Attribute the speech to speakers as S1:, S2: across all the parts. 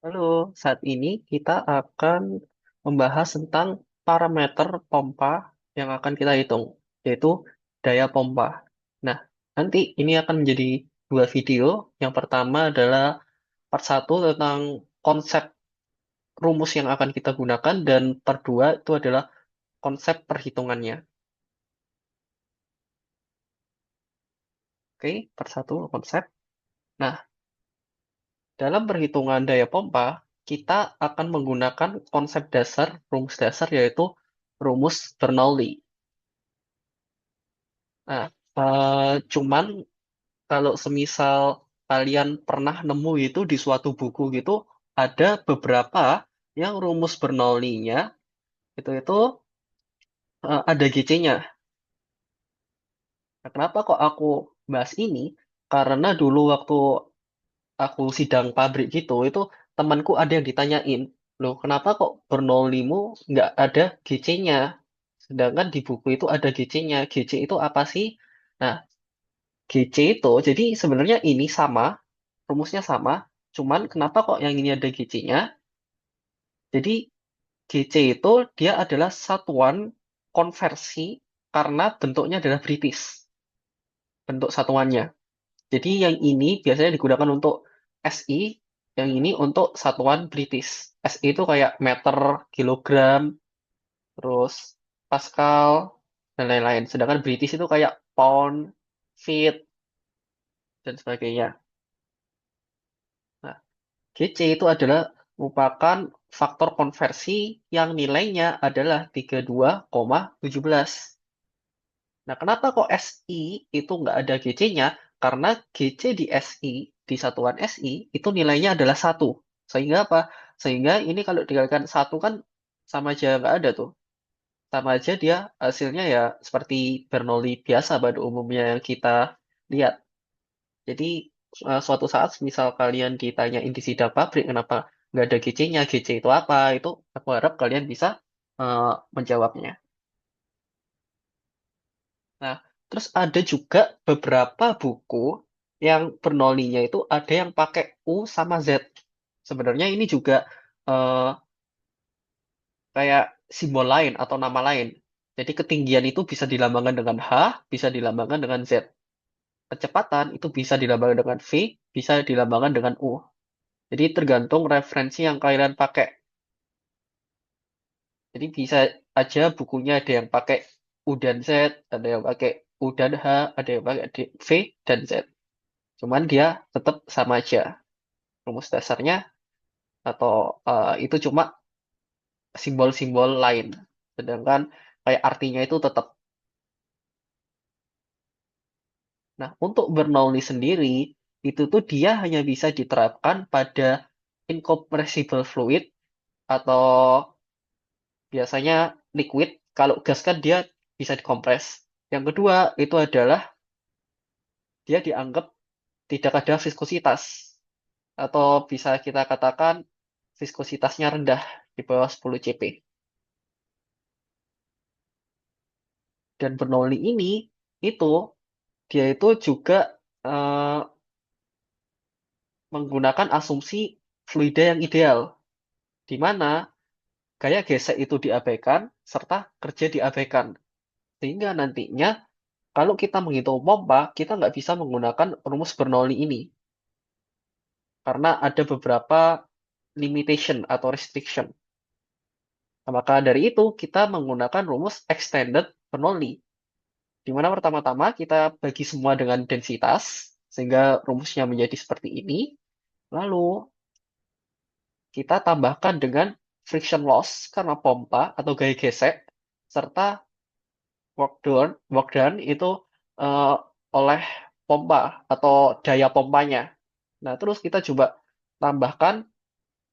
S1: Halo, saat ini kita akan membahas tentang parameter pompa yang akan kita hitung, yaitu daya pompa. Nah, nanti ini akan menjadi dua video. Yang pertama adalah part satu tentang konsep rumus yang akan kita gunakan, dan part dua itu adalah konsep perhitungannya. Oke, part satu konsep. Nah, dalam perhitungan daya pompa, kita akan menggunakan konsep dasar, rumus dasar, yaitu rumus Bernoulli. Nah, cuman kalau semisal kalian pernah nemu itu di suatu buku gitu, ada beberapa yang rumus Bernoulli-nya itu ada GC-nya. Nah, kenapa kok aku bahas ini? Karena dulu waktu aku sidang pabrik gitu, itu temanku ada yang ditanyain, loh kenapa kok Bernoulli-mu nggak ada GC-nya? Sedangkan di buku itu ada GC-nya. GC itu apa sih? Nah, GC itu, jadi sebenarnya ini sama, rumusnya sama, cuman kenapa kok yang ini ada GC-nya? Jadi GC itu dia adalah satuan konversi karena bentuknya adalah British, bentuk satuannya. Jadi yang ini biasanya digunakan untuk SI, yang ini untuk satuan British. SI itu kayak meter, kilogram, terus Pascal, dan lain-lain. Sedangkan British itu kayak pound, feet, dan sebagainya. Nah, GC itu adalah merupakan faktor konversi yang nilainya adalah 32,17. Nah, kenapa kok SI itu nggak ada GC-nya? Karena GC di SI, di satuan SI, itu nilainya adalah satu. Sehingga apa? Sehingga ini kalau dikalikan satu kan sama aja nggak ada tuh. Sama aja dia hasilnya ya seperti Bernoulli biasa pada umumnya yang kita lihat. Jadi suatu saat misal kalian ditanyain di sidang pabrik kenapa nggak ada GC-nya, GC itu apa? Itu aku harap kalian bisa menjawabnya. Nah, terus ada juga beberapa buku yang Bernoulli-nya itu ada yang pakai U sama Z. Sebenarnya ini juga eh, kayak simbol lain atau nama lain. Jadi ketinggian itu bisa dilambangkan dengan H, bisa dilambangkan dengan Z. Kecepatan itu bisa dilambangkan dengan V, bisa dilambangkan dengan U. Jadi tergantung referensi yang kalian pakai. Jadi bisa aja bukunya ada yang pakai U dan Z, ada yang pakai U dan H, ada yang pakai V dan Z. Cuman dia tetap sama aja. Rumus dasarnya atau itu cuma simbol-simbol lain. Sedangkan kayak artinya itu tetap. Nah, untuk Bernoulli sendiri, itu tuh dia hanya bisa diterapkan pada incompressible fluid atau biasanya liquid. Kalau gas kan dia bisa dikompres. Yang kedua, itu adalah dia dianggap tidak ada viskositas. Atau bisa kita katakan viskositasnya rendah di bawah 10 cp. Dan Bernoulli ini itu dia itu juga eh, menggunakan asumsi fluida yang ideal, di mana gaya gesek itu diabaikan serta kerja diabaikan. Sehingga nantinya kalau kita menghitung pompa, kita nggak bisa menggunakan rumus Bernoulli ini karena ada beberapa limitation atau restriction. Nah, maka dari itu kita menggunakan rumus extended Bernoulli, di mana pertama-tama kita bagi semua dengan densitas, sehingga rumusnya menjadi seperti ini. Lalu kita tambahkan dengan friction loss karena pompa atau gaya gesek, serta work done itu eh, oleh pompa atau daya pompanya. Nah, terus kita coba tambahkan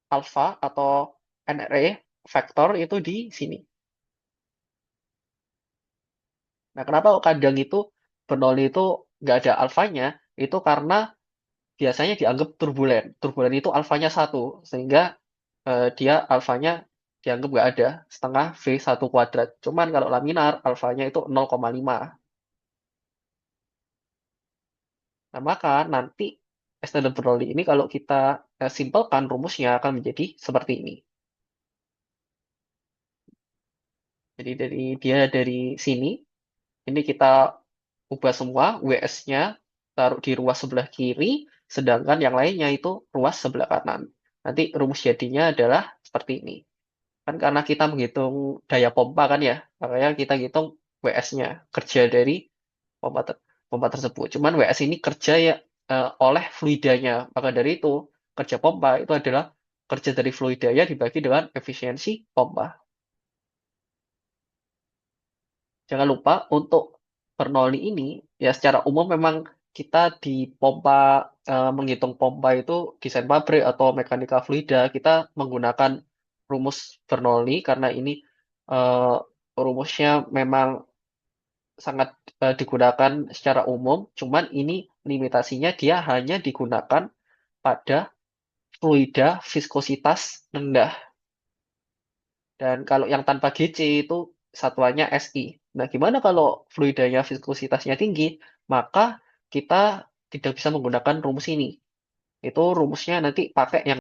S1: alfa atau NRA faktor itu di sini. Nah, kenapa kok kadang itu Bernoulli itu nggak ada alfanya? Itu karena biasanya dianggap turbulen. Turbulen itu alfanya satu, sehingga dia alfanya dianggap nggak ada, setengah V1 kuadrat. Cuman kalau laminar, alfanya itu 0,5. Nah, maka nanti extended Bernoulli ini kalau kita simpelkan rumusnya akan menjadi seperti ini. Jadi dari sini, ini kita ubah semua, WS-nya taruh di ruas sebelah kiri, sedangkan yang lainnya itu ruas sebelah kanan. Nanti rumus jadinya adalah seperti ini. Kan karena kita menghitung daya pompa kan ya, makanya kita hitung WS-nya, kerja dari pompa, pompa tersebut. Cuman WS ini kerja ya oleh fluidanya. Maka dari itu, kerja pompa itu adalah kerja dari fluidanya dibagi dengan efisiensi pompa. Jangan lupa untuk Bernoulli ini, ya secara umum memang kita di pompa, menghitung pompa itu desain pabrik atau mekanika fluida, kita menggunakan rumus Bernoulli karena ini eh, rumusnya memang sangat digunakan secara umum, cuman ini limitasinya dia hanya digunakan pada fluida viskositas rendah. Dan kalau yang tanpa GC itu satuannya SI. Nah, gimana kalau fluidanya viskositasnya tinggi? Maka kita tidak bisa menggunakan rumus ini. Itu rumusnya nanti pakai yang